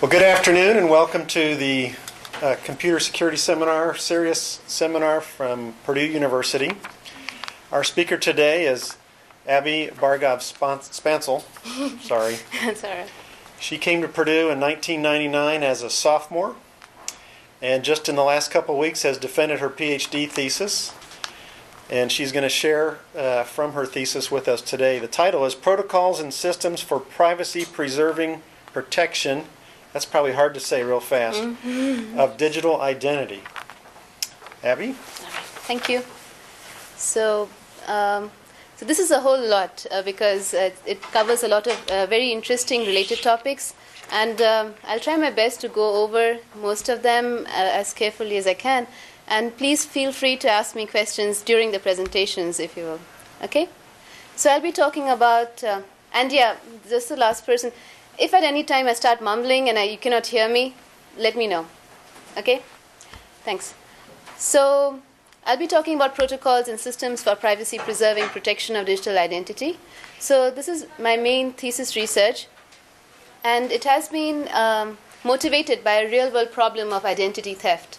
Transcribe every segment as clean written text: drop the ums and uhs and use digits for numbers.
Well, good afternoon and welcome to the Computer Security Seminar, CERIAS seminar from Purdue University. Our speaker today is Abhilasha Bhargav-Spantzel. Sorry. That's all right. She came to Purdue in 1999 as a sophomore and just in the last couple of weeks has defended her PhD thesis. And she's going to share from her thesis with us today. The title is Protocols and Systems for Privacy-Preserving Protection, that's probably hard to say real fast, of digital identity. Abby? Thank you. So this is a whole lot because it covers a lot of very interesting related topics. And I'll try my best to go over most of them as carefully as I can. And please feel free to ask me questions during the presentations, if you will. Okay? So I'll be talking about, and yeah, just the last person. If at any time I start mumbling and you cannot hear me, let me know. Okay? Thanks. So I'll be talking about protocols and systems for privacy-preserving protection of digital identity. So this is my main thesis research. And it has been motivated by a real-world problem of identity theft.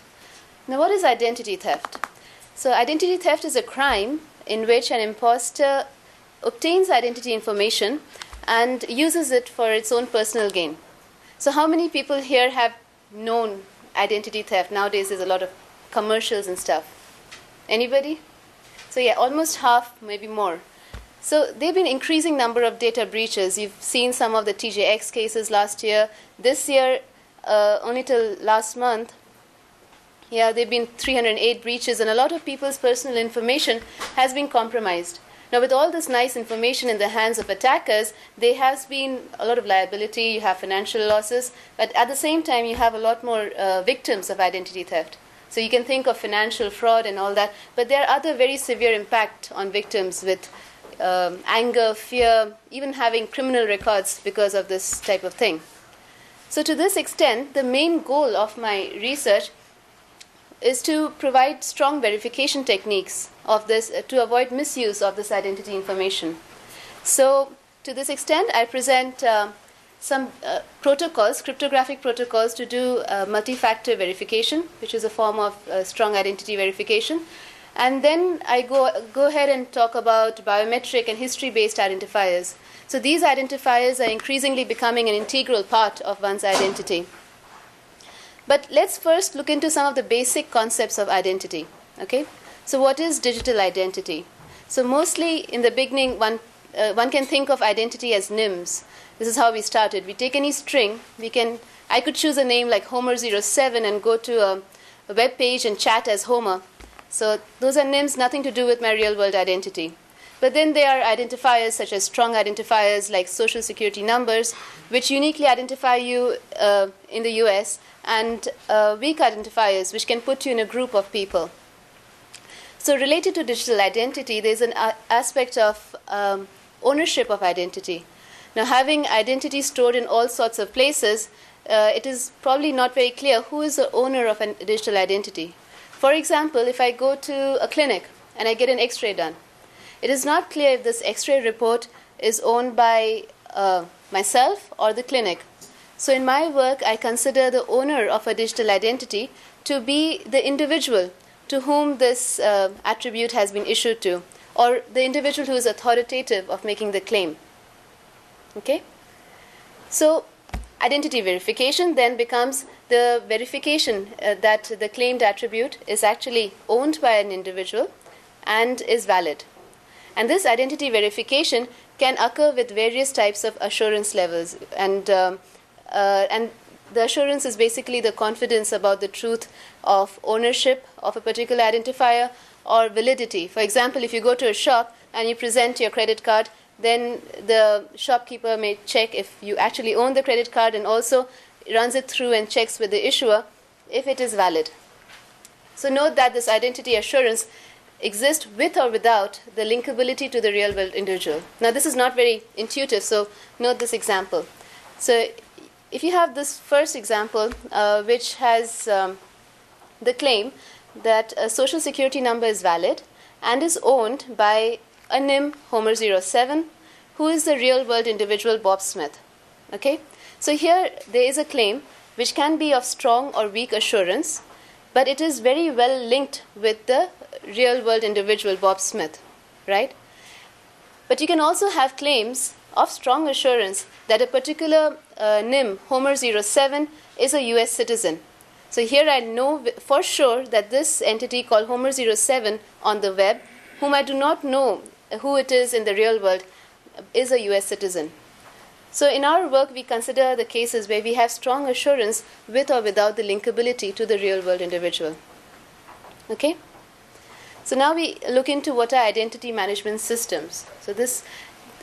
Now, what is identity theft? So identity theft is a crime in which an imposter obtains identity information and uses it for its own personal gain. So how many people here have known identity theft? Nowadays, there's a lot of commercials and stuff. Anybody? So yeah, almost half, maybe more. So there have been increasing number of data breaches. You've seen some of the TJX cases last year. This year, only till last month, there have been 308 breaches, and a lot of people's personal information has been compromised. Now, with all this nice information in the hands of attackers, there has been a lot of liability, you have financial losses, but at the same time, you have a lot more victims of identity theft. So you can think of financial fraud and all that, but there are other very severe impact on victims with anger, fear, even having criminal records because of this type of thing. So to this extent, the main goal of my research is to provide strong verification techniques of this to avoid misuse of this identity information. So to this extent, I present some protocols, cryptographic protocols to do multifactor verification, which is a form of strong identity verification. And then I go ahead and talk about biometric and history-based identifiers. So these identifiers are increasingly becoming an integral part of one's identity. But let's first look into some of the basic concepts of identity. Okay? So what is digital identity? So mostly in the beginning, one can think of identity as NIMs. This is how we started. We take any string. I could choose a name like Homer07 and go to a web page and chat as Homer. So those are NIMs, nothing to do with my real-world identity. But then there are identifiers such as strong identifiers like social security numbers, which uniquely identify you in the US, and weak identifiers, which can put you in a group of people. So related to digital identity, there's an aspect of ownership of identity. Now, having identity stored in all sorts of places, it is probably not very clear who is the owner of a digital identity. For example, if I go to a clinic and I get an X-ray done, it is not clear if this X-ray report is owned by myself or the clinic. So in my work, I consider the owner of a digital identity to be the individual to whom this attribute has been issued to, or the individual who is authoritative of making the claim. Okay? So identity verification then becomes the verification that the claimed attribute is actually owned by an individual and is valid. And this identity verification can occur with various types of assurance levels. And the assurance is basically the confidence about the truth of ownership of a particular identifier or validity. For example, if you go to a shop and you present your credit card, then the shopkeeper may check if you actually own the credit card and also runs it through and checks with the issuer if it is valid. So note that this identity assurance exists with or without the linkability to the real-world individual. Now, this is not very intuitive, so note this example. So if you have this first example, which has the claim that a social security number is valid and is owned by a NIM Homer07, who is the real-world individual Bob Smith. Okay? So here there is a claim which can be of strong or weak assurance, but it is very well linked with the real-world individual, Bob Smith, right? But you can also have claims of strong assurance that a particular NIM, Homer07, is a US citizen. So here I know for sure that this entity called Homer07 on the web, whom I do not know who it is in the real world, is a US citizen. So in our work, we consider the cases where we have strong assurance with or without the linkability to the real-world individual. Okay? So now we look into what are identity management systems. So this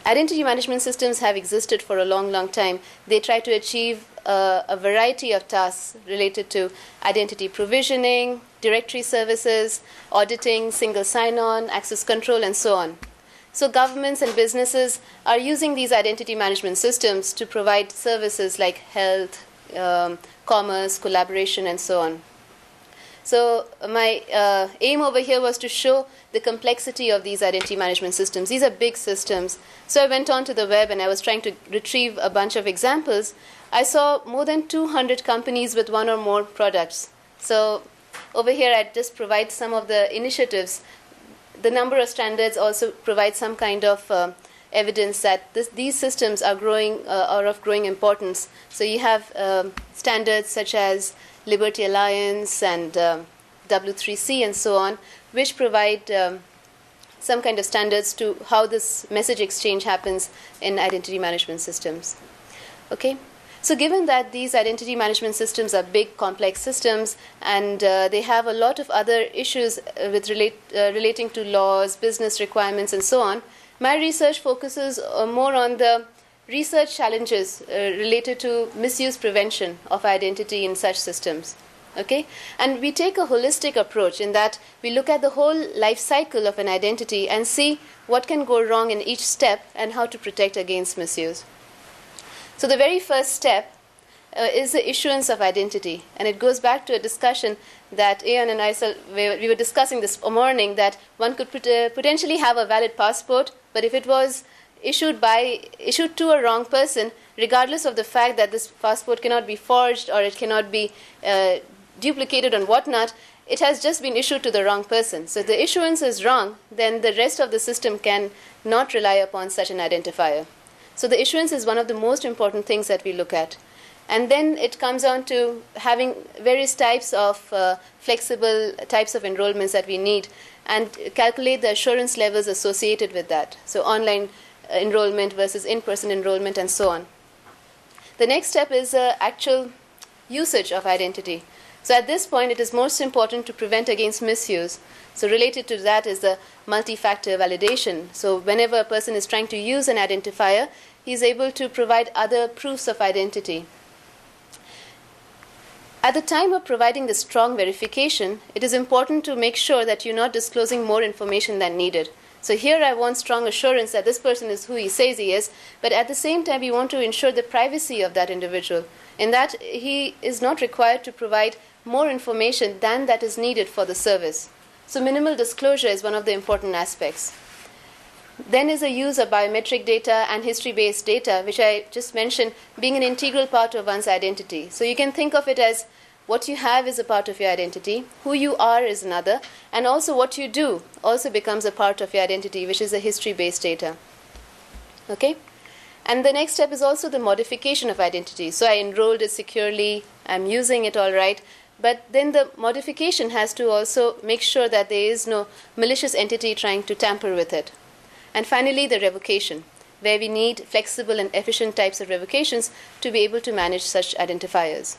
identity management systems have existed for a long, long time. They try to achieve a variety of tasks related to identity provisioning, directory services, auditing, single sign-on, access control, and so on. So governments and businesses are using these identity management systems to provide services like health, commerce, collaboration, and so on. So my aim over here was to show the complexity of these identity management systems. These are big systems. So I went on to the web and I was trying to retrieve a bunch of examples. I saw more than 200 companies with one or more products. So over here I just provide some of the initiatives. The number of standards also provide some kind of evidence that these systems are growing or of growing importance. So you have standards such as Liberty Alliance and W3C and so on, which provide some kind of standards to how this message exchange happens in identity management systems. Okay? So given that these identity management systems are big, complex systems, and they have a lot of other issues with relating to laws, business requirements, and so on, my research focuses more on the research challenges related to misuse prevention of identity in such systems. Okay? And we take a holistic approach in that we look at the whole life cycle of an identity and see what can go wrong in each step and how to protect against misuse. So the very first step is the issuance of identity. And it goes back to a discussion that Ian and I, we were discussing this morning, that one could potentially have a valid passport, but if it was issued to a wrong person, regardless of the fact that this passport cannot be forged or it cannot be duplicated and whatnot, it has just been issued to the wrong person. So if the issuance is wrong, then the rest of the system can not rely upon such an identifier. So the issuance is one of the most important things that we look at. And then it comes on to having various types of flexible types of enrollments that we need and calculate the assurance levels associated with that. So online enrollment versus in-person enrollment and so on. The next step is actual usage of identity. So at this point, it is most important to prevent against misuse. So related to that is the multi-factor validation. So whenever a person is trying to use an identifier, he is able to provide other proofs of identity. At the time of providing the strong verification, it is important to make sure that you're not disclosing more information than needed. So here I want strong assurance that this person is who he says he is, but at the same time we want to ensure the privacy of that individual, in that he is not required to provide more information than that is needed for the service. So minimal disclosure is one of the important aspects. Then is the use of biometric data and history-based data, which I just mentioned, being an integral part of one's identity. So you can think of it as what you have is a part of your identity, who you are is another, and also what you do also becomes a part of your identity, which is the history-based data. Okay? And the next step is also the modification of identity. So I enrolled it securely, I'm using it all right, but then the modification has to also make sure that there is no malicious entity trying to tamper with it. And finally, the revocation, where we need flexible and efficient types of revocations to be able to manage such identifiers.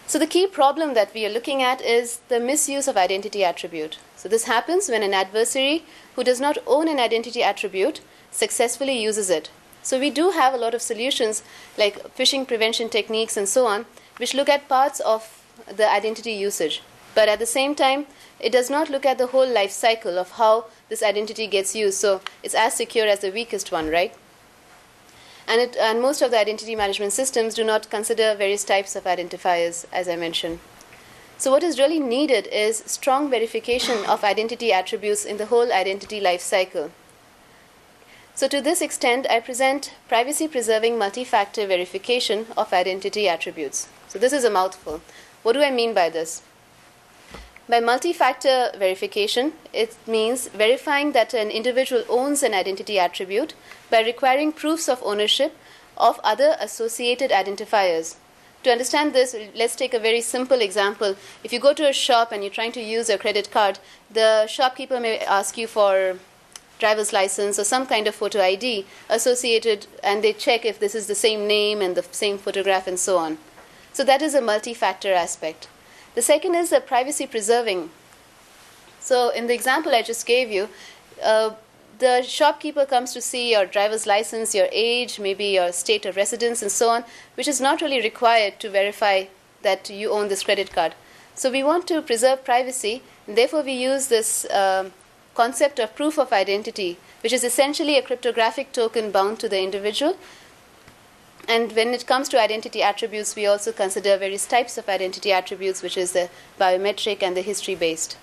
So the key problem that we are looking at is the misuse of identity attribute. So this happens when an adversary who does not own an identity attribute successfully uses it. So we do have a lot of solutions like phishing prevention techniques and so on, which look at parts of the identity usage. But at the same time, it does not look at the whole life cycle of how this identity gets used. So it's as secure as the weakest one, right? And most of the identity management systems do not consider various types of identifiers, as I mentioned. So what is really needed is strong verification of identity attributes in the whole identity life cycle. So to this extent, I present privacy-preserving multi-factor verification of identity attributes. So this is a mouthful. What do I mean by this? By multi-factor verification, it means verifying that an individual owns an identity attribute by requiring proofs of ownership of other associated identifiers. To understand this, let's take a very simple example. If you go to a shop and you're trying to use a credit card, the shopkeeper may ask you for driver's license or some kind of photo ID associated, and they check if this is the same name and the same photograph and so on. So that is a multi-factor aspect. The second is the privacy preserving. So in the example I just gave you, the shopkeeper comes to see your driver's license, your age, maybe your state of residence and so on, which is not really required to verify that you own this credit card. So we want to preserve privacy, and therefore we use this concept of proof of identity, which is essentially a cryptographic token bound to the individual. And when it comes to identity attributes, we also consider various types of identity attributes, which is the biometric and the history-based.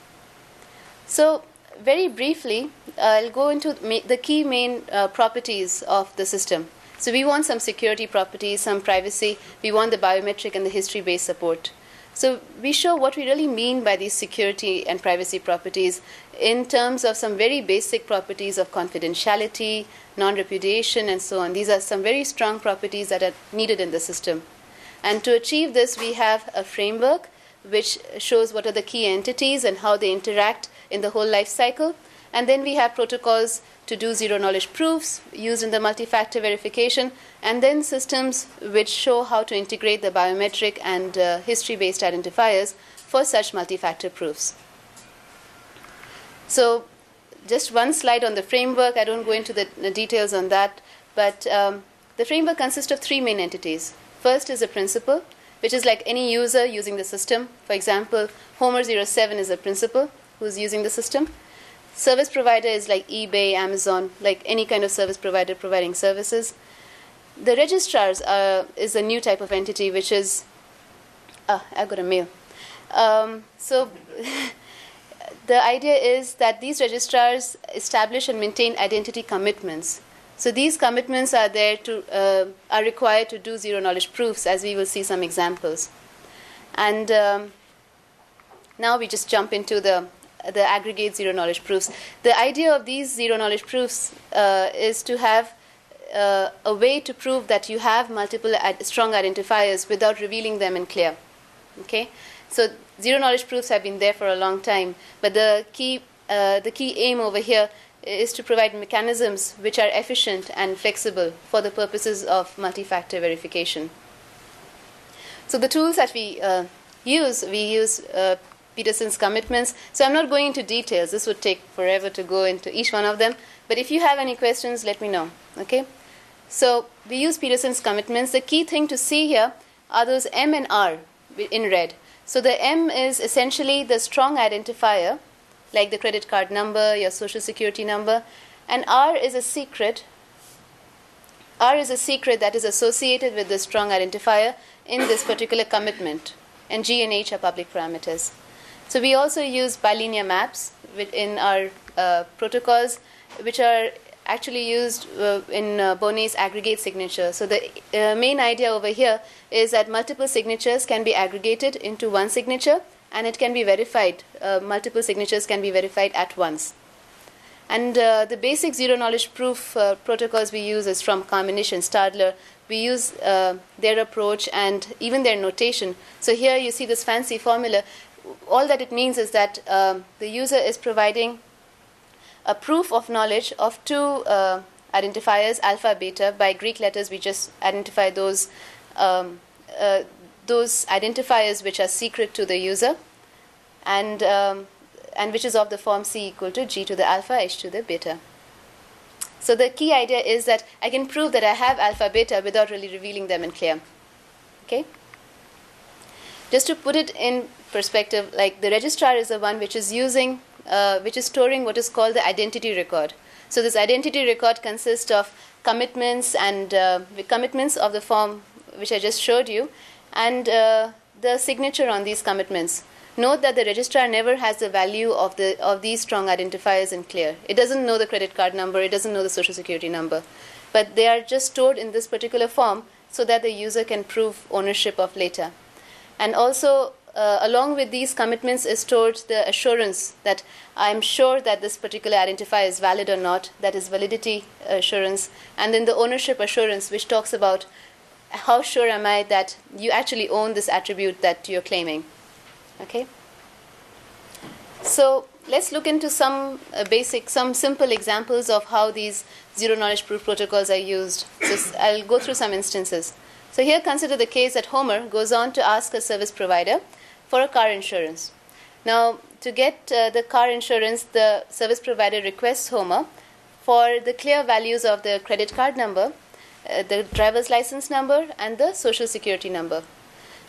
So very briefly, I'll go into the key main properties of the system. So we want some security properties, some privacy. We want the biometric and the history-based support. So we show what we really mean by these security and privacy properties in terms of some very basic properties of confidentiality, non-repudiation, and so on. These are some very strong properties that are needed in the system. And to achieve this, we have a framework which shows what are the key entities and how they interact in the whole life cycle. And then we have protocols to do zero-knowledge proofs used in the multi-factor verification, and then systems which show how to integrate the biometric and history-based identifiers for such multi-factor proofs. So just one slide on the framework. I don't go into the details on that, but the framework consists of three main entities. First is a principal, which is like any user using the system. For example, Homer07 is a principal who's using the system. Service provider is like eBay, Amazon, like any kind of service provider providing services. The registrars is a new type of entity, which is, I got a mail. So the idea is that these registrars establish and maintain identity commitments. So these commitments are there to are required to do zero-knowledge proofs, as we will see some examples. And now we just jump into the aggregate zero-knowledge proofs. The idea of these zero-knowledge proofs is to have a way to prove that you have multiple strong identifiers without revealing them in clear. Okay, so zero-knowledge proofs have been there for a long time, but the key aim over here is to provide mechanisms which are efficient and flexible for the purposes of multi-factor verification. So the tools that we use Peterson's commitments. So I'm not going into details. This would take forever to go into each one of them. But if you have any questions, let me know. Okay? So we use Peterson's commitments. The key thing to see here are those M and R in red. So the M is essentially the strong identifier, like the credit card number, your social security number. And R is a secret. R is a secret that is associated with the strong identifier in this particular commitment. And G and H are public parameters. So we also use bilinear maps in our protocols, which are actually used in Bonnet's aggregate signature. So the main idea over here is that multiple signatures can be aggregated into one signature, and it can be verified. Multiple signatures can be verified at once. And the basic zero-knowledge proof protocols we use is from Carminish and Stadler. We use their approach and even their notation. So here you see this fancy formula. All that it means is that the user is providing a proof of knowledge of two identifiers, alpha, beta. By Greek letters, we just identify those identifiers which are secret to the user, and which is of the form C equal to G to the alpha, H to the beta. So the key idea is that I can prove that I have alpha, beta without really revealing them in clear. Okay? Just to put it in perspective, like the registrar is the one which is storing what is called the identity record. So this identity record consists of commitments and commitments of the form which I just showed you, and the signature on these commitments. Note that the registrar never has the value of these strong identifiers in clear. It doesn't know the credit card number, it doesn't know the social security number, but they are just stored in this particular form so that the user can prove ownership of later. And also, along with these commitments is stored the assurance that I'm sure that this particular identifier is valid or not, that is validity assurance, and then the ownership assurance, which talks about how sure am I that you actually own this attribute that you're claiming. Okay? So let's look into some simple examples of how these zero-knowledge proof protocols are used. So I'll go through some instances. So here, consider the case that Homer goes on to ask a service provider for a car insurance. Now, to get the car insurance, the service provider requests Homer for the clear values of the credit card number, the driver's license number, and the social security number.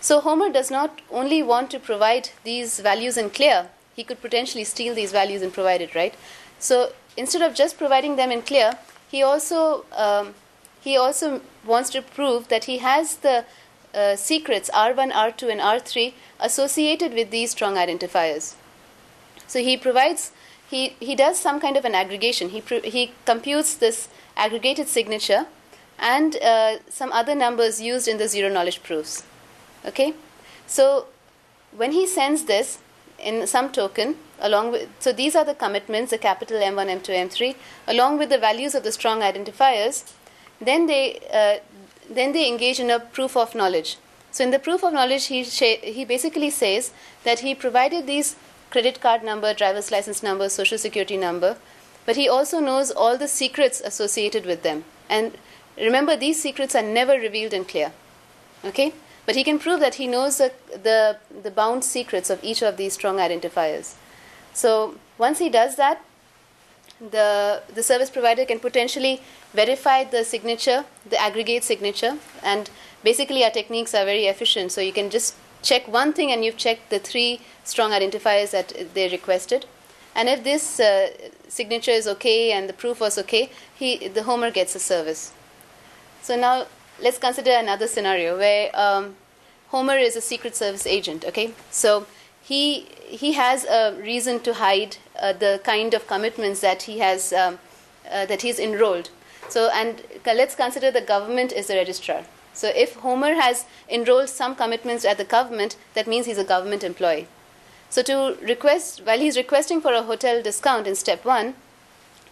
So Homer does not only want to provide these values in clear, he could potentially steal these values and provide it, right? So instead of just providing them in clear, he also wants to prove that he has the secrets R1, R2, and R3 associated with these strong identifiers. So he does some kind of an aggregation. He computes this aggregated signature and some other numbers used in the zero-knowledge proofs. Okay? So when he sends this in some token, so these are the commitments, the capital M1, M2, M3, along with the values of the strong identifiers, then they engage in a proof of knowledge. So in the proof of knowledge, he basically says that he provided these credit card number, driver's license number, social security number, but he also knows all the secrets associated with them. And remember, these secrets are never revealed in clear. Okay? But he can prove that he knows the bound secrets of each of these strong identifiers. So once he does that, the service provider can potentially verify the signature, the aggregate signature, and basically our techniques are very efficient. So you can just check one thing and you've checked the 3 strong identifiers that they requested. And if this signature is okay and the proof was okay, the Homer gets a service. So now let's consider another scenario where Homer is a Secret Service agent. Okay, so he has a reason to hide the kind of commitments that he has that he's enrolled. So and let's consider the government is the registrar. So if Homer has enrolled some commitments at the government, that means he's a government employee. So to request, while he's requesting for a hotel discount in step 1,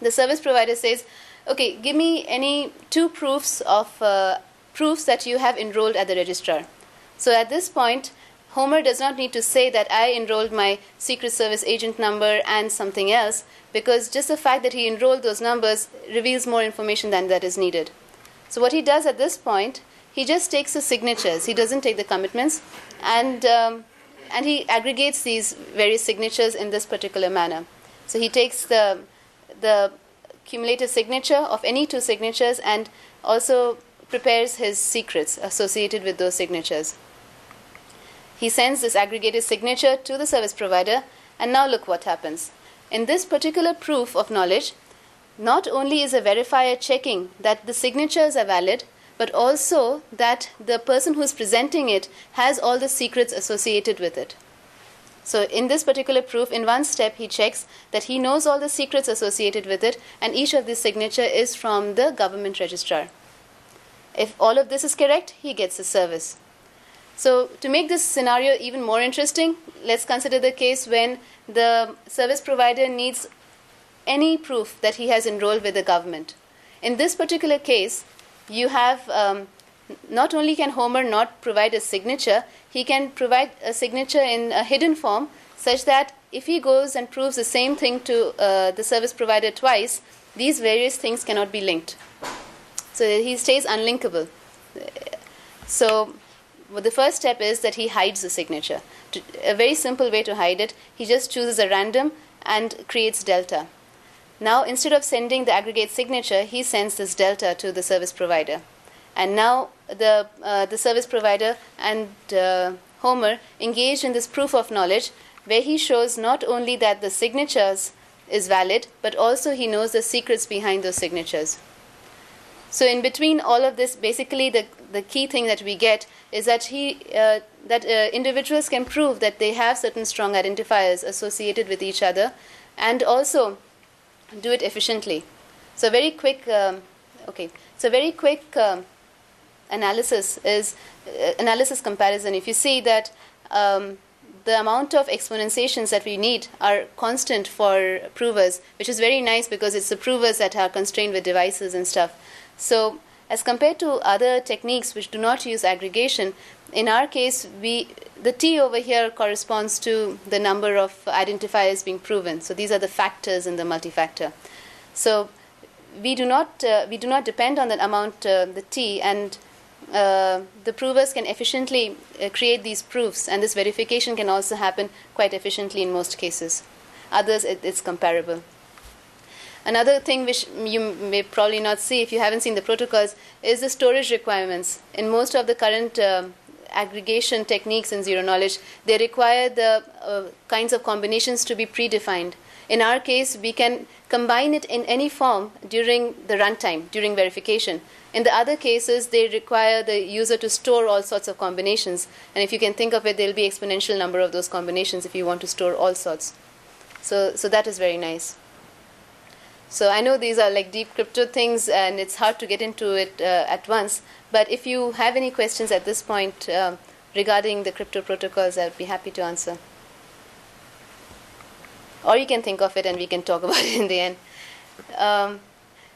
the service provider says, okay, give me any 2 proofs that you have enrolled at the registrar. So at this point, Homer does not need to say that I enrolled my Secret Service agent number and something else, because just the fact that he enrolled those numbers reveals more information than that is needed. So what he does at this point, he just takes the signatures. He doesn't take the commitments, and he aggregates these various signatures in this particular manner. So he takes the cumulative signature of any 2 signatures and also prepares his secrets associated with those signatures. He sends this aggregated signature to the service provider, and now look what happens. In this particular proof of knowledge, not only is a verifier checking that the signatures are valid, but also that the person who is presenting it has all the secrets associated with it. So in this particular proof, in one step, he checks that he knows all the secrets associated with it, and each of these signature is from the government registrar. If all of this is correct, he gets a service. So to make this scenario even more interesting, let's consider the case when the service provider needs any proof that he has enrolled with the government. In this particular case, you have not only can Homer not provide a signature, he can provide a signature in a hidden form such that if he goes and proves the same thing to the service provider twice, these various things cannot be linked. So he stays unlinkable. So the first step is that he hides the signature. A very simple way to hide it, he just chooses a random and creates delta. Now, instead of sending the aggregate signature, he sends this delta to the service provider. And now the service provider and Homer engaged in this proof of knowledge, where he shows not only that the signatures is valid, but also he knows the secrets behind those signatures. So in between all of this, basically the key thing that we get is that individuals can prove that they have certain strong identifiers associated with each other, and also do it efficiently. So very quick analysis comparison. If you see that the amount of exponentiations that we need are constant for provers, which is very nice because it's the provers that are constrained with devices and stuff. So as compared to other techniques which do not use aggregation, in our case, the T over here corresponds to the number of identifiers being proven. So these are the factors in the multifactor. So we do not depend on that amount, the T, and the provers can efficiently create these proofs, and this verification can also happen quite efficiently in most cases. Others, it's comparable. Another thing which you may probably not see if you haven't seen the protocols is the storage requirements. In most of the current aggregation techniques in zero knowledge, they require the kinds of combinations to be predefined. In our case, we can combine it in any form during the runtime, during verification. In the other cases, they require the user to store all sorts of combinations. And if you can think of it, there will be exponential number of those combinations if you want to store all sorts. So that is very nice. So I know these are like deep crypto things, and it's hard to get into it at once. But if you have any questions at this point regarding the crypto protocols, I'd be happy to answer. Or you can think of it and we can talk about it in the end.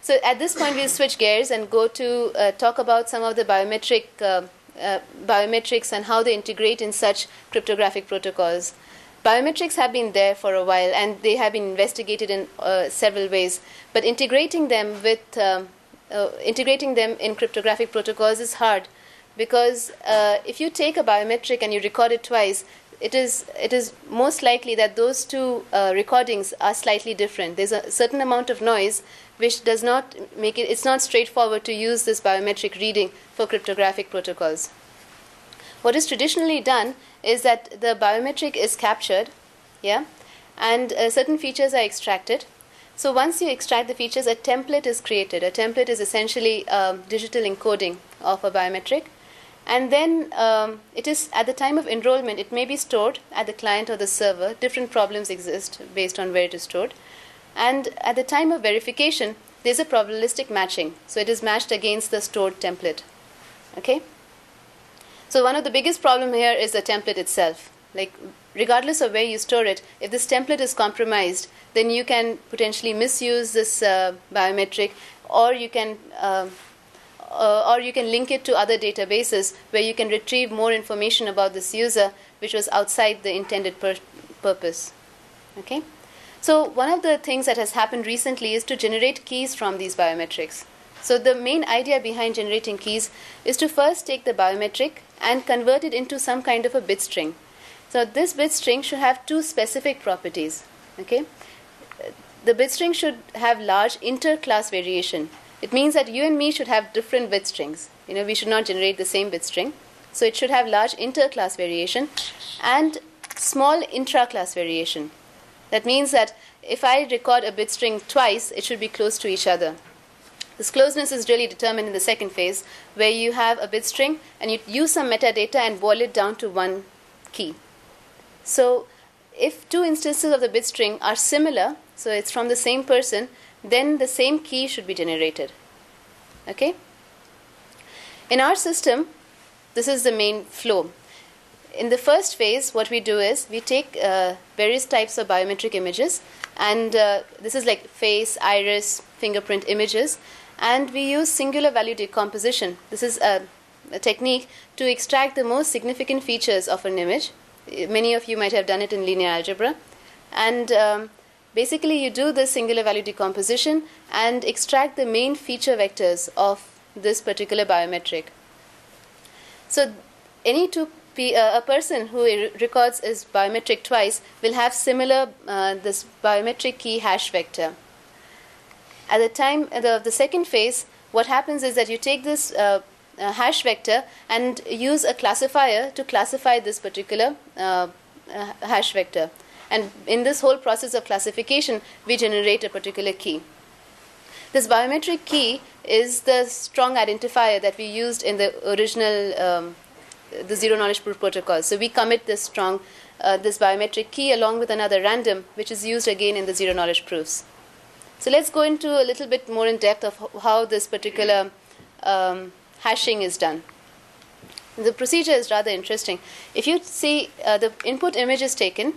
So at this point, we'll switch gears and go to talk about some of the biometrics and how they integrate in such cryptographic protocols. Biometrics have been there for a while, and they have been investigated in several ways. But integrating them in cryptographic protocols is hard, because if you take a biometric and you record it twice, it is most likely that those two recordings are slightly different. There's a certain amount of noise which does not make it. It's not straightforward to use this biometric reading for cryptographic protocols. What is traditionally done is that the biometric is captured, and certain features are extracted. So once you extract the features, a template is created. A template is essentially digital encoding of a biometric. And then it is, at the time of enrollment, it may be stored at the client or the server. Different problems exist based on where it is stored. And at the time of verification, there's a probabilistic matching. So it is matched against the stored template. Okay? So one of the biggest problem here is the template itself. Like, regardless of where you store it, if this template is compromised, then you can potentially misuse this biometric, or you can link it to other databases where you can retrieve more information about this user which was outside the intended purpose. Okay? So one of the things that has happened recently is to generate keys from these biometrics. So the main idea behind generating keys is to first take the biometric and convert it into some kind of a bit string. So this bit string should have two specific properties. Okay? The bit string should have large inter-class variation. It means that you and me should have different bit strings. We should not generate the same bit string. So it should have large inter-class variation and small intra-class variation. That means that if I record a bit string twice, it should be close to each other. This closeness is really determined in the second phase, where you have a bit string and you use some metadata and boil it down to one key. So if two instances of the bit string are similar, so it's from the same person, then the same key should be generated. Okay? In our system, this is the main flow. In the first phase, what we do is we take various types of biometric images, and this is like face, iris, fingerprint images, and we use singular value decomposition. This is a technique to extract the most significant features of an image. Many of you might have done it in linear algebra. And basically, you do this singular value decomposition and extract the main feature vectors of this particular biometric. So a person who records his biometric twice will have similar this biometric key hash vector. At the time the second phase, what happens is that you take this hash vector and use a classifier to classify this particular hash vector. And in this whole process of classification, we generate a particular key. This biometric key is the strong identifier that we used in the original the zero knowledge proof protocol. So we commit this biometric key along with another random, which is used again in the zero knowledge proofs. So let's go into a little bit more in depth of how this particular hashing is done. The procedure is rather interesting. If you see, the input image is taken,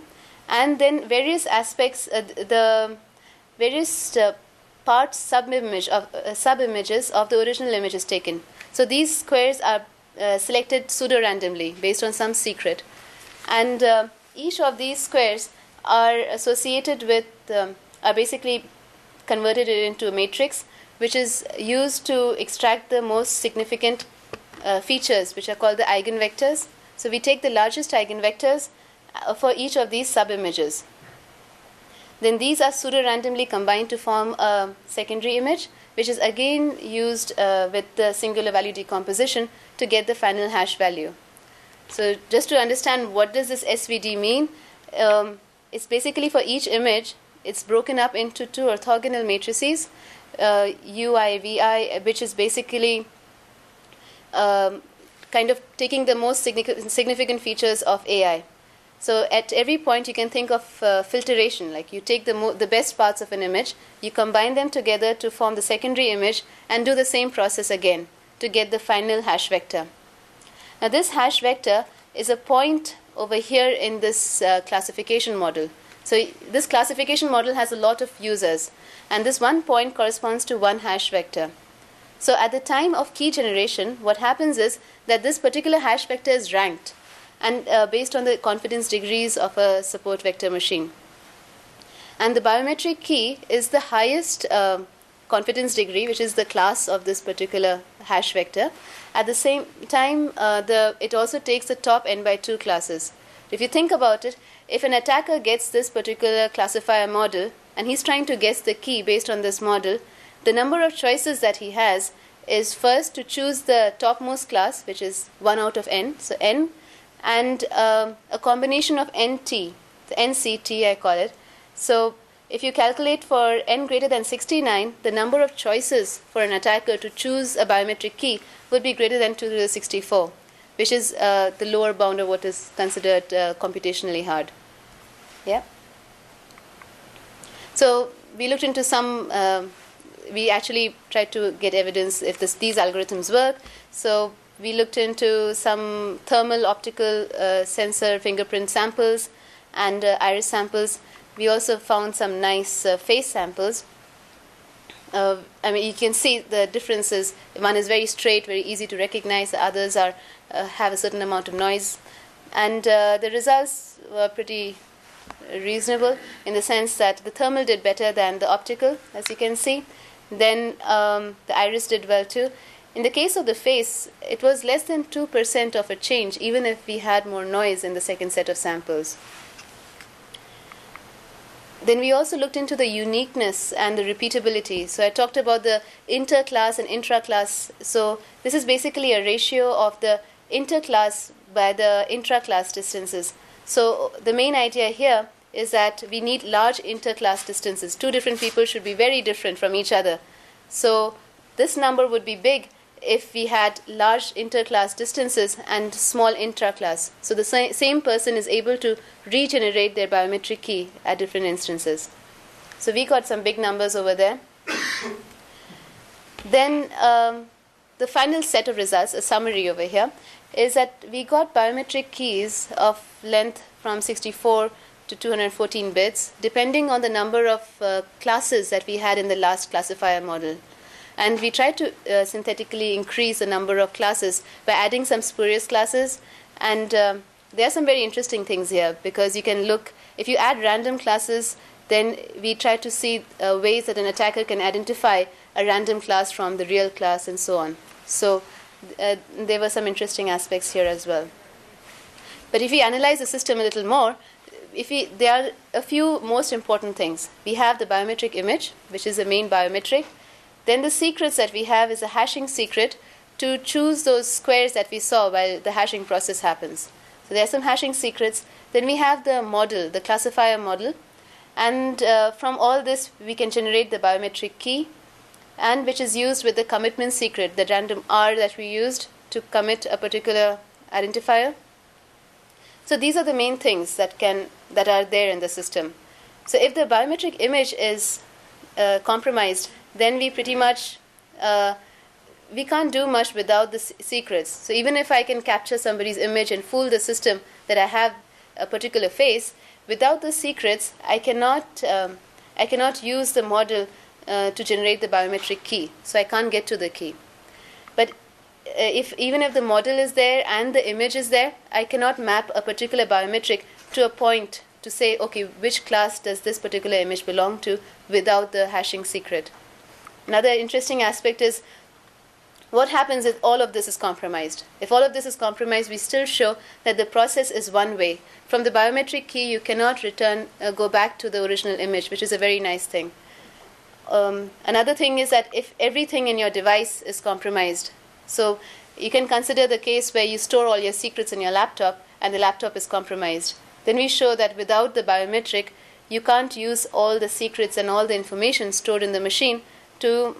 and then various aspects, the various parts, sub-images of the original image is taken. So these squares are selected pseudo-randomly based on some secret. And each of these squares are associated with, are basically converted into a matrix, which is used to extract the most significant features, which are called the eigenvectors. So we take the largest eigenvectors for each of these sub-images. Then these are pseudo-randomly combined to form a secondary image, which is again used with the singular value decomposition to get the final hash value. So just to understand what does this SVD mean, it's basically for each image, it's broken up into two orthogonal matrices, UI, VI, which is basically kind of taking the most significant features of AI. So at every point you can think of filtration, like you take the best parts of an image, you combine them together to form the secondary image and do the same process again to get the final hash vector. Now this hash vector is a point over here in this classification model. So this classification model has a lot of users, and this one point corresponds to one hash vector. So at the time of key generation, what happens is that this particular hash vector is ranked, and based on the confidence degrees of a support vector machine. And the biometric key is the highest confidence degree, which is the class of this particular hash vector. At the same time, it also takes the top n by 2 classes. If you think about it, if an attacker gets this particular classifier model, and he's trying to guess the key based on this model, the number of choices that he has is first to choose the topmost class, which is 1 out of n, so n, and a combination of nt, the NCT I call it. So if you calculate for n greater than 69, the number of choices for an attacker to choose a biometric key would be greater than 2 to the 64, which is the lower bound of what is considered computationally hard. Yeah. So we looked into some, we actually tried to get evidence if these algorithms work. So we looked into some thermal optical sensor fingerprint samples and iris samples. We also found some nice face samples. I mean, you can see the differences. One is very straight, very easy to recognize. The others are have a certain amount of noise. And the results were pretty reasonable in the sense that the thermal did better than the optical, as you can see. Then the iris did well too. In the case of the face, it was less than 2% of a change, even if we had more noise in the second set of samples. Then we also looked into the uniqueness and the repeatability. So I talked about the interclass and intraclass. So this is basically a ratio of the interclass by the intraclass distances. So the main idea here is that we need large interclass distances. Two different people should be very different from each other. So this number would be big if we had large interclass distances and small intraclass. So the same person is able to regenerate their biometric key at different instances. So we got some big numbers over there. Then the final set of results, a summary over here, is that we got biometric keys of length from 64 to 214 bits, depending on the number of classes that we had in the last classifier model. And we tried to synthetically increase the number of classes by adding some spurious classes. And there are some very interesting things here, because you can look, if you add random classes, then we try to see ways that an attacker can identify a random class from the real class and so on. So there were some interesting aspects here as well. But if we analyze the system a little more, there are a few most important things. We have the biometric image, which is the main biometric. Then the secrets that we have is a hashing secret to choose those squares that we saw while the hashing process happens. So there are some hashing secrets. Then we have the model, the classifier model. And from all this, we can generate the biometric key. and which is used with the commitment secret, the random R that we used to commit a particular identifier. So these are the main things that are there in the system. So if the biometric image is compromised, then we pretty much we can't do much without the secrets. So even if I can capture somebody's image and fool the system that I have a particular face, without the secrets, I cannot use the model to generate the biometric key. So I can't get to the key. But even if the model is there and the image is there, I cannot map a particular biometric to a point to say, okay, which class does this particular image belong to without the hashing secret. Another interesting aspect is what happens if all of this is compromised. If all of this is compromised, we still show that the process is one way. From the biometric key, you cannot go back to the original image, which is a very nice thing. Another thing is that if everything in your device is compromised, so you can consider the case where you store all your secrets in your laptop and the laptop is compromised. Then we show that without the biometric, you can't use all the secrets and all the information stored in the machine to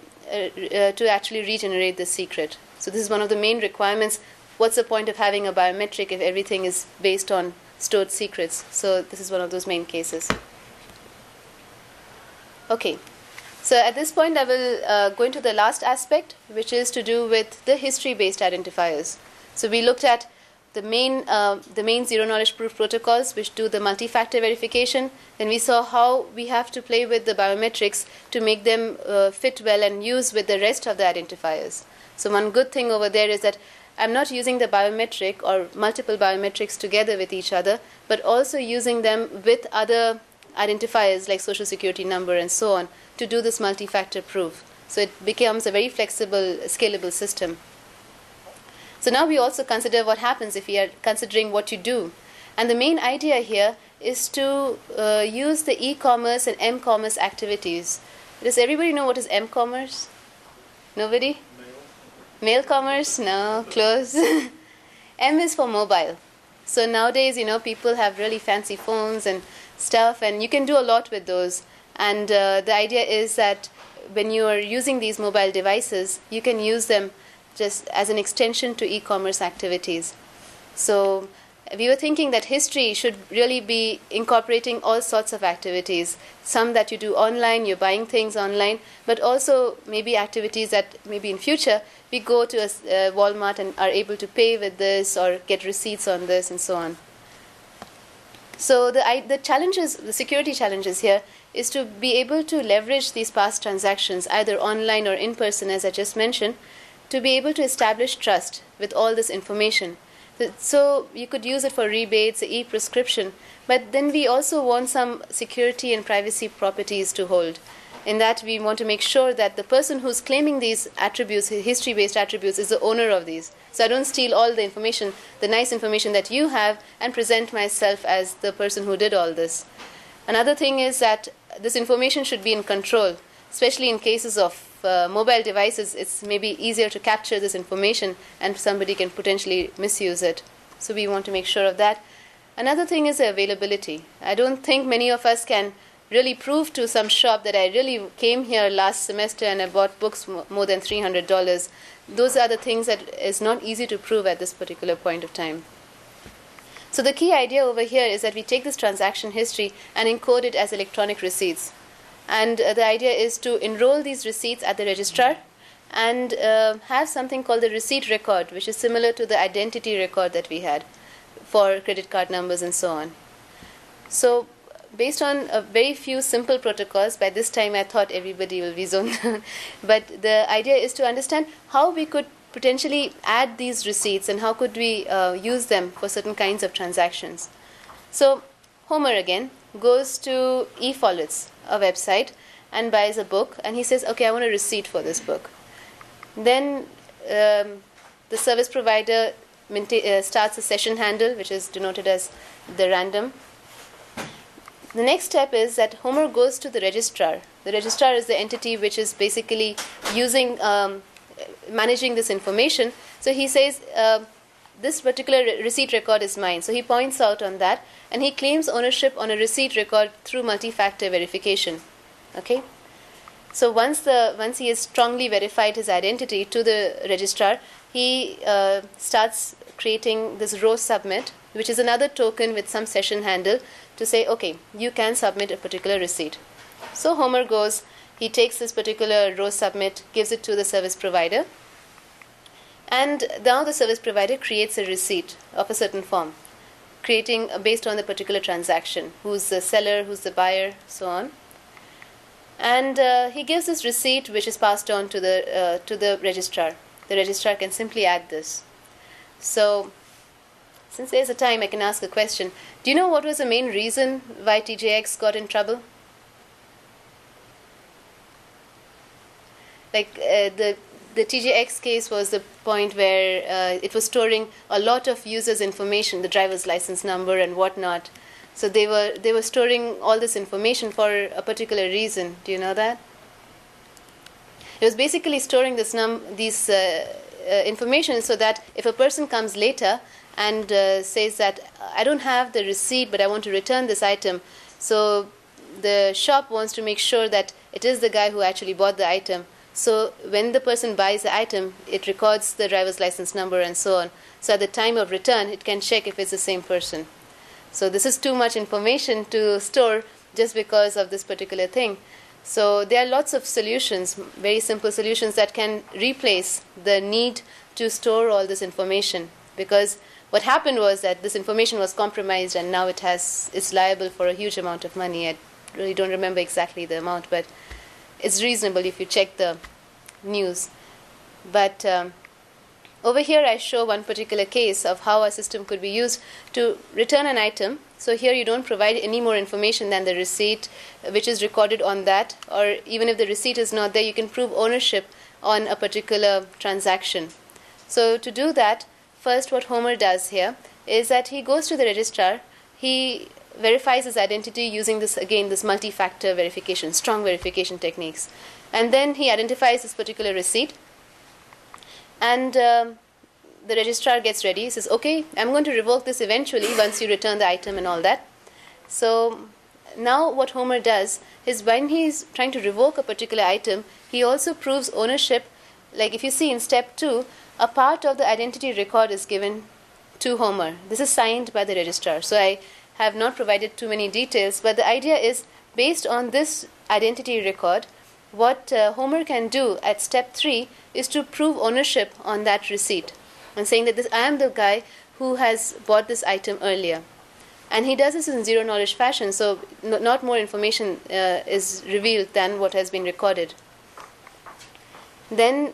actually regenerate the secret. So this is one of the main requirements. What's the point of having a biometric if everything is based on stored secrets? So this is one of those main cases. Okay. So at this point, I will go into the last aspect, which is to do with the history-based identifiers. So we looked at the main zero-knowledge proof protocols, which do the multi-factor verification. Then we saw how we have to play with the biometrics to make them fit well and use with the rest of the identifiers. So one good thing over there is that I'm not using the biometric or multiple biometrics together with each other, but also using them with other identifiers like social security number and so on to do this multi-factor proof. So it becomes a very flexible, scalable system. So now we also consider what happens if we are considering what you do. And the main idea here is to use the e-commerce and m-commerce activities. Does everybody know what is m-commerce? Nobody? Mail commerce? No, close. M is for mobile. So nowadays, people have really fancy phones and stuff, and you can do a lot with those. And the idea is that when you are using these mobile devices, you can use them just as an extension to e-commerce activities. So we were thinking that history should really be incorporating all sorts of activities. Some that you do online, you're buying things online, but also maybe activities that maybe in future we go to a Walmart and are able to pay with this or get receipts on this and so on. So the challenges, the security challenges here is to be able to leverage these past transactions, either online or in person, as I just mentioned, to be able to establish trust with all this information. So you could use it for rebates, e-prescription, but then we also want some security and privacy properties to hold. In that, we want to make sure that the person who's claiming these attributes, history-based attributes, is the owner of these. So I don't steal all the information, the nice information that you have, and present myself as the person who did all this. Another thing is that this information should be in control, especially in cases of mobile devices. It's maybe easier to capture this information and somebody can potentially misuse it. So we want to make sure of that. Another thing is the availability. I don't think many of us can really prove to some shop that I really came here last semester and I bought books more than $300. Those are the things that is not easy to prove at this particular point of time. So the key idea over here is that we take this transaction history and encode it as electronic receipts. And the idea is to enroll these receipts at the registrar and have something called the receipt record, which is similar to the identity record that we had for credit card numbers and so on. So based on a very few simple protocols, by this time I thought everybody will be zoned out, but the idea is to understand how we could potentially add these receipts and how could we use them for certain kinds of transactions. So Homer again goes to eFollets, a website, and buys a book, and he says, okay, I want a receipt for this book. Then the service provider starts a session handle, which is denoted as the random. The next step is that Homer goes to the registrar. The registrar is the entity which is basically using, managing this information. So he says, this particular receipt record is mine. So he points out on that, and he claims ownership on a receipt record through multi-factor verification. Okay? So once he has strongly verified his identity to the registrar, he starts creating this row submit, which is another token with some session handle to say, okay, you can submit a particular receipt. So Homer goes, he takes this particular row submit, gives it to the service provider, and now the service provider creates a receipt of a certain form, creating based on the particular transaction, who's the seller, who's the buyer, so on. And he gives this receipt, which is passed on to the registrar. The registrar can simply add this. So, since there's a time, I can ask a question. Do you know what was the main reason why TJX got in trouble? Like the TJX case was the point where it was storing a lot of users' information, the driver's license number and whatnot. So they were storing all this information for a particular reason. Do you know that? It was basically storing these information so that if a person comes later and says that I don't have the receipt but I want to return this item, so the shop wants to make sure that it is the guy who actually bought the item. So when the person buys the item, it records the driver's license number and so on. So at the time of return, it can check if it's the same person. So this is too much information to store just because of this particular thing. So there are lots of solutions, very simple solutions that can replace the need to store all this information. Because what happened was that this information was compromised and now it's liable for a huge amount of money. I really don't remember exactly the amount, but it's reasonable if you check the news. But over here I show one particular case of how a system could be used to return an item. So here you don't provide any more information than the receipt which is recorded on that, or even if the receipt is not there, you can prove ownership on a particular transaction. So to do that, first what Homer does here is that he goes to the registrar, he verifies his identity using this multi-factor verification, strong verification techniques. And then he identifies this particular receipt. And the registrar gets ready. He says, okay, I'm going to revoke this eventually once you return the item and all that. So now what Homer does is when he's trying to revoke a particular item, he also proves ownership. Like if you see in step 2, a part of the identity record is given to Homer. This is signed by the registrar. So I have not provided too many details, but the idea is based on this identity record, what Homer can do at step 3 is to prove ownership on that receipt and saying that I am the guy who has bought this item earlier. And he does this in zero knowledge fashion, so not more information is revealed than what has been recorded. Then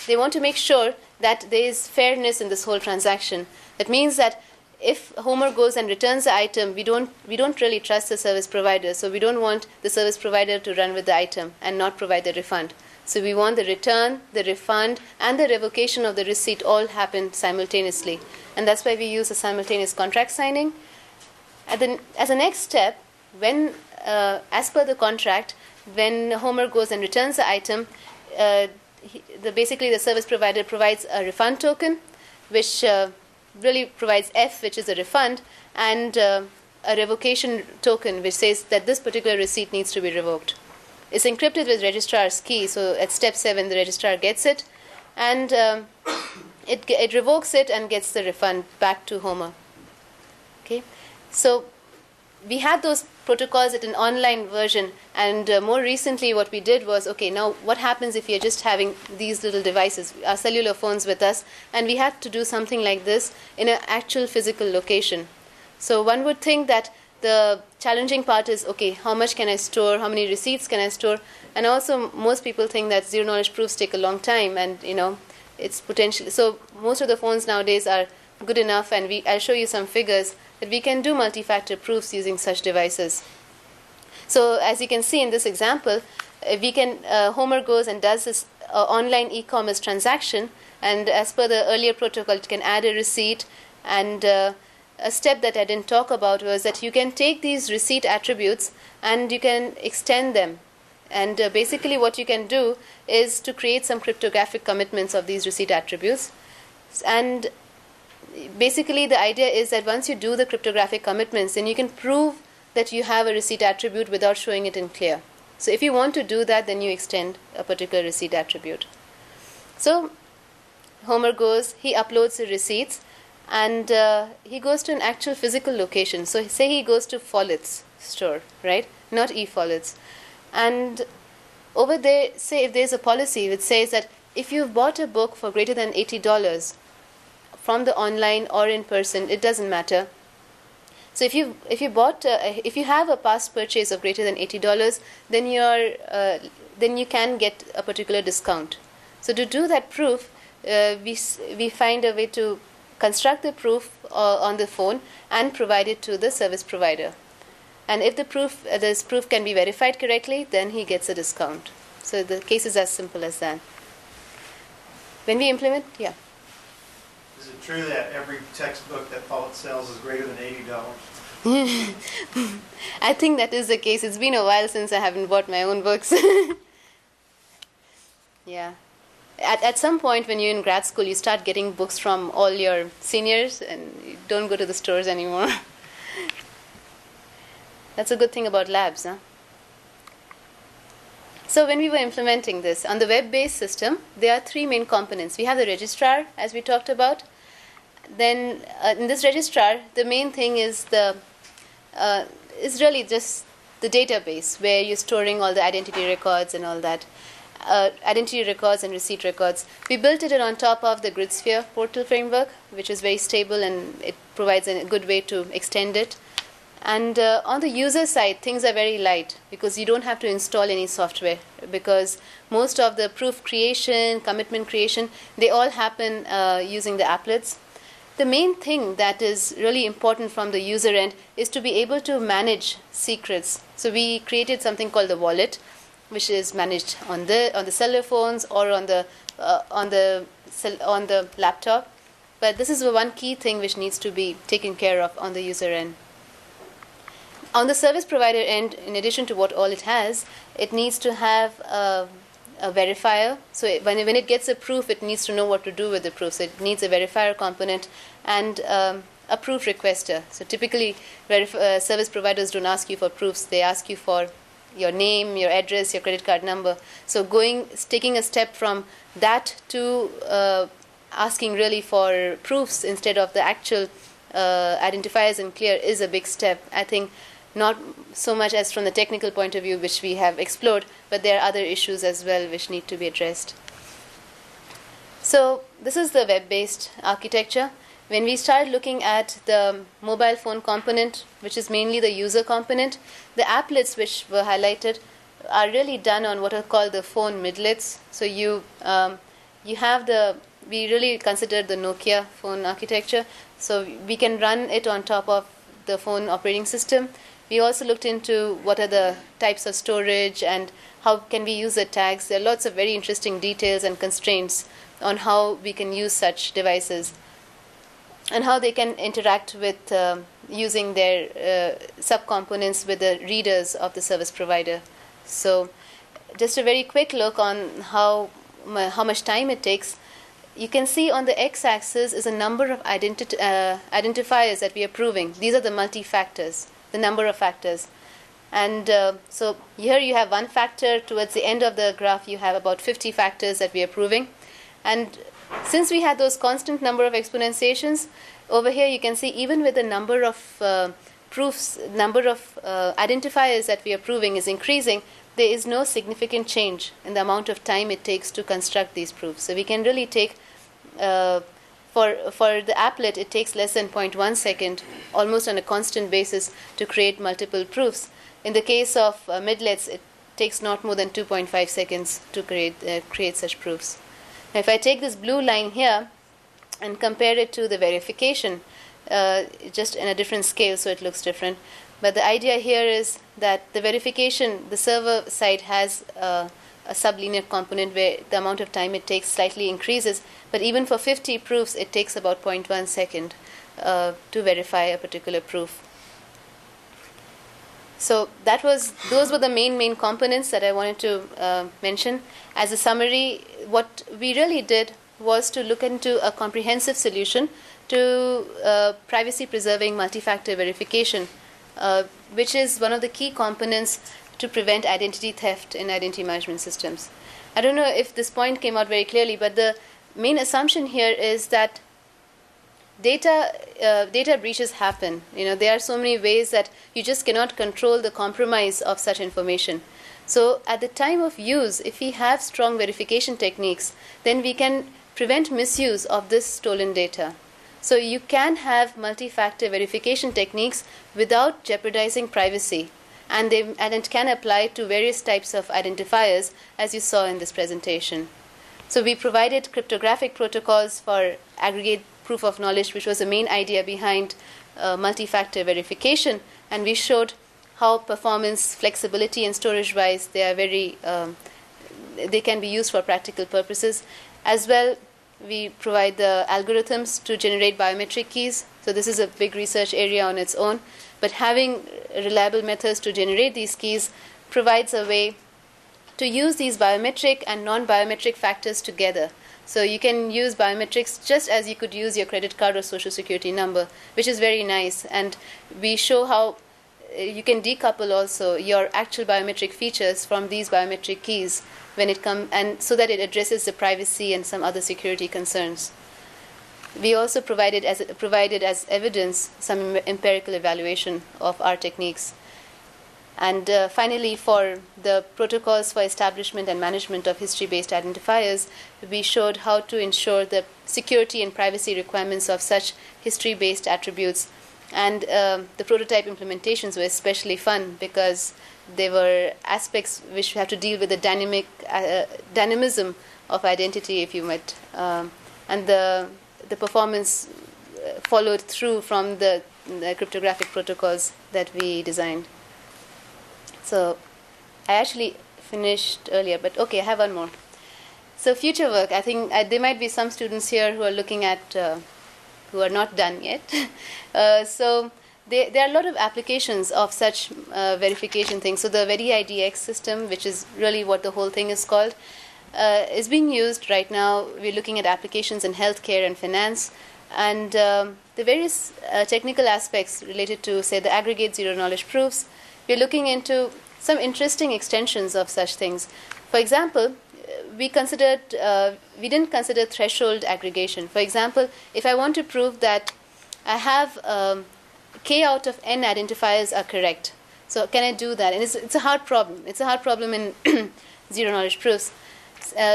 they want to make sure that there is fairness in this whole transaction. That means that if Homer goes and returns the item, we don't really trust the service provider, so we don't want the service provider to run with the item and not provide the refund. So we want the return, the refund, and the revocation of the receipt all happen simultaneously. And that's why we use a simultaneous contract signing. As a next step, when, as per the contract, when Homer goes and returns the item, basically the service provider provides a refund token, which really provides F, which is a refund, and a revocation token, which says that this particular receipt needs to be revoked. It's encrypted with Registrar's Key, so at step 7, the registrar gets it, and it revokes it and gets the refund back to Homer. Okay, so we had those protocols at an online version, and more recently what we did was, okay, now what happens if you're just having these little devices, our cellular phones with us, and we had to do something like this in an actual physical location. So one would think that the challenging part is, okay, how much can I store, how many receipts can I store, and also most people think that zero knowledge proofs take a long time, and it's potentially, so most of the phones nowadays are good enough, and I'll show you some figures that we can do multi-factor proofs using such devices. So as you can see in this example, Homer goes and does this online e-commerce transaction, and as per the earlier protocol, it can add a receipt. And a step that I didn't talk about was that you can take these receipt attributes and you can extend them. And basically what you can do is to create some cryptographic commitments of these receipt attributes. And basically the idea is that once you do the cryptographic commitments, then you can prove that you have a receipt attribute without showing it in clear. So if you want to do that, then you extend a particular receipt attribute. So Homer goes, he uploads the receipts, and he goes to an actual physical location. So say he goes to Follett's store, right? Not eFollett's. And over there, say if there's a policy which says that if you've bought a book for greater than $80 from the online or in person, it doesn't matter. So if you have a past purchase of greater than $80, then you can get a particular discount. So to do that proof, we find a way to construct the proof on the phone and provide it to the service provider. And if this proof can be verified correctly, then he gets a discount. So the case is as simple as that. When we implement, yeah. Is it true that every textbook that Follett sells is greater than $80? I think that is the case. It's been a while since I haven't bought my own books. Yeah. At some point when you're in grad school, you start getting books from all your seniors and you don't go to the stores anymore. That's a good thing about labs, huh? So when we were implementing this, on the web-based system, there are three main components. We have the registrar, as we talked about. Then in this registrar, the main thing is really just the database where you're storing all the identity records and all that. Identity records and receipt records. We built it on top of the GridSphere portal framework, which is very stable and it provides a good way to extend it. And on the user side, things are very light because you don't have to install any software, because most of the proof creation, commitment creation, they all happen using the applets. The main thing that is really important from the user end is to be able to manage secrets. So we created something called the wallet, which is managed on the cellular phones or on the laptop. But this is the one key thing which needs to be taken care of on the user end. On the service provider end, in addition to what all it has, it needs to have a verifier. So when it gets a proof, it needs to know what to do with the proof. So it needs a verifier component and a proof requester. So typically, service providers don't ask you for proofs. They ask you for your name, your address, your credit card number. So taking a step from that to asking really for proofs instead of the actual identifiers and clear is a big step. I think not so much as from the technical point of view, which we have explored, but there are other issues as well which need to be addressed. So this is the web-based architecture. When we start looking at the mobile phone component, which is mainly the user component, the applets which were highlighted are really done on what are called the phone midlets. So you have we really considered the Nokia phone architecture. So we can run it on top of the phone operating system. We also looked into what are the types of storage and how can we use the tags. There are lots of very interesting details and constraints on how we can use such devices and how they can interact with using their subcomponents with the readers of the service provider. So just a very quick look on how much time it takes. You can see on the x-axis is a number of identifiers that we are proving. These are the multifactors, the number of factors. And so here you have one factor. Towards the end of the graph, you have about 50 factors that we are proving. And since we had those constant number of exponentiations, over here you can see even with the number of proofs, number of identifiers that we are proving is increasing, there is no significant change in the amount of time it takes to construct these proofs. So we can really take, for the applet, it takes less than 0.1 second, almost on a constant basis, to create multiple proofs. In the case of midlets, it takes not more than 2.5 seconds to create such proofs. Now, if I take this blue line here and compare it to the verification, just in a different scale, so it looks different. But the idea here is that the verification, the server side has a sublinear component where the amount of time it takes slightly increases. But even for 50 proofs, it takes about 0.1 second to verify a particular proof. So those were the main components that I wanted to mention. As a summary, what we really did was to look into a comprehensive solution to privacy-preserving multi-factor verification, which is one of the key components to prevent identity theft in identity management systems. I don't know if this point came out very clearly, but the main assumption here is that data breaches happen. There are so many ways that you just cannot control the compromise of such information. So at the time of use, if we have strong verification techniques, then we can prevent misuse of this stolen data. So you can have multi-factor verification techniques without jeopardizing privacy, and it can apply to various types of identifiers, as you saw in this presentation. So we provided cryptographic protocols for aggregate proof of knowledge, which was the main idea behind multi-factor verification, and we showed how performance, flexibility, and storage-wise they are they can be used for practical purposes. As well, we provide the algorithms to generate biometric keys. So this is a big research area on its own, but having reliable methods to generate these keys provides a way to use these biometric and non-biometric factors together. So you can use biometrics just as you could use your credit card or social security number, which is very nice. And we show how you can decouple also your actual biometric features from these biometric keys when it comes, and so that it addresses the privacy and some other security concerns. We also provided as evidence some empirical evaluation of our techniques. And finally, for the protocols for establishment and management of history-based identifiers, we showed how to ensure the security and privacy requirements of such history-based attributes. And the prototype implementations were especially fun because they were aspects which have to deal with the dynamism of identity, if you might. And the performance followed through from the cryptographic protocols that we designed. So I actually finished earlier, but okay, I have one more. So future work, I think there might be some students here who are looking at, who are not done yet. So there are a lot of applications of such verification things. So the VeriIDX system, which is really what the whole thing is called, is being used right now. We're looking at applications in healthcare and finance. And the various technical aspects related to, say, the aggregate zero-knowledge proofs. We're looking into some interesting extensions of such things. For example, we didn't consider threshold aggregation. For example, if I want to prove that I have k out of n identifiers are correct, so can I do that? And it's a hard problem. It's a hard problem in zero-knowledge proofs.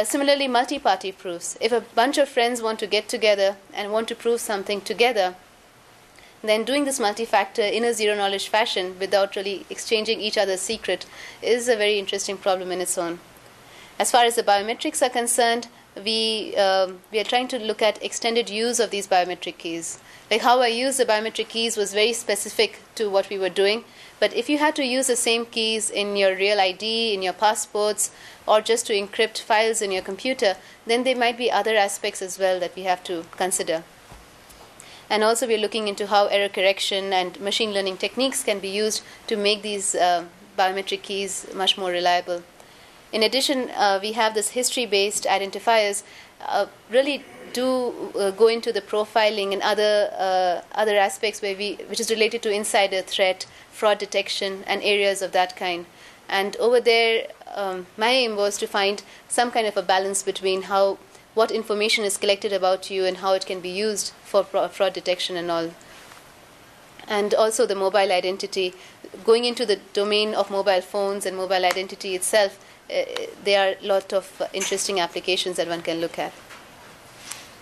Similarly, multi-party proofs. If a bunch of friends want to get together and want to prove something together, then doing this multi-factor in a zero-knowledge fashion without really exchanging each other's secret is a very interesting problem in its own. As far as the biometrics are concerned, we are trying to look at extended use of these biometric keys. Like how I use the biometric keys was very specific to what we were doing, but if you had to use the same keys in your real ID, in your passports, or just to encrypt files in your computer, then there might be other aspects as well that we have to consider. And also we're looking into how error correction and machine learning techniques can be used to make these biometric keys much more reliable. In addition, we have this history-based identifiers really do go into the profiling and other aspects which is related to insider threat, fraud detection, and areas of that kind. And over there, my aim was to find some kind of a balance between what information is collected about you and how it can be used for fraud detection and all. And also the mobile identity. Going into the domain of mobile phones and mobile identity itself, there are a lot of interesting applications that one can look at.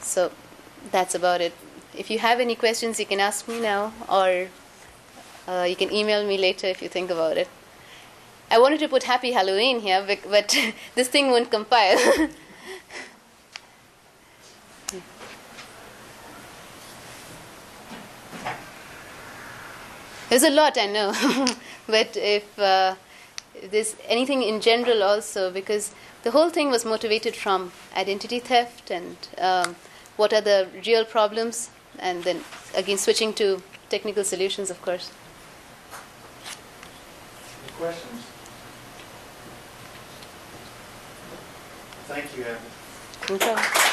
So that's about it. If you have any questions, you can ask me now, or you can email me later if you think about it. I wanted to put Happy Halloween here, but this thing won't compile. There's a lot, I know, but if there's anything in general also, because the whole thing was motivated from identity theft and what are the real problems, and then again switching to technical solutions, of course. Any questions? Thank you, Abby. Okay.